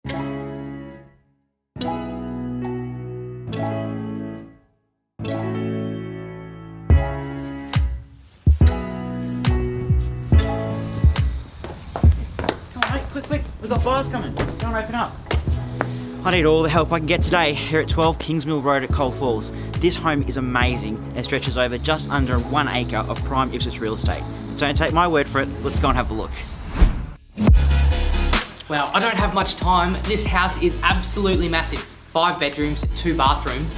Quick, we've got buyers coming. Go and open up. I need all the help I can get today here at 12 Kingsmill Road at Coalfalls. This home is amazing and stretches over just under 1 acre of prime Ipswich real estate. Don't take my word for it, let's go and have a look. Wow, I don't have much time. This house is absolutely massive. 5 bedrooms, 2 bathrooms.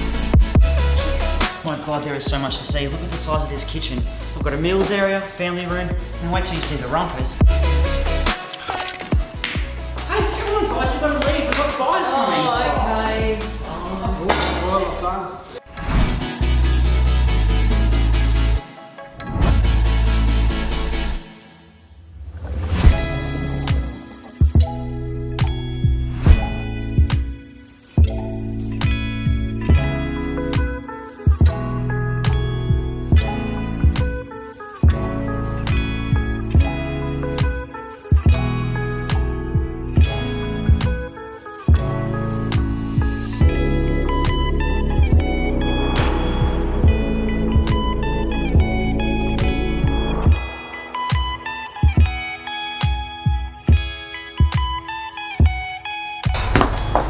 My God, there is so much to see. Look at the size of this kitchen. We've got a meals area, family room, and wait till you see the rumpers. Hey, come on guys, you've got to leave. We've got buyers coming. Okay. Well done.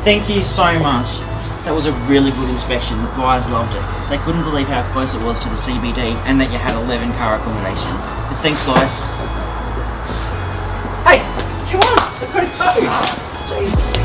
Thank you so much. That was a really good inspection. The buyers loved it. They couldn't believe how close it was to the CBD and that you had 11 car accommodation. But thanks guys. Hey, come on, I've got to go. Jeez.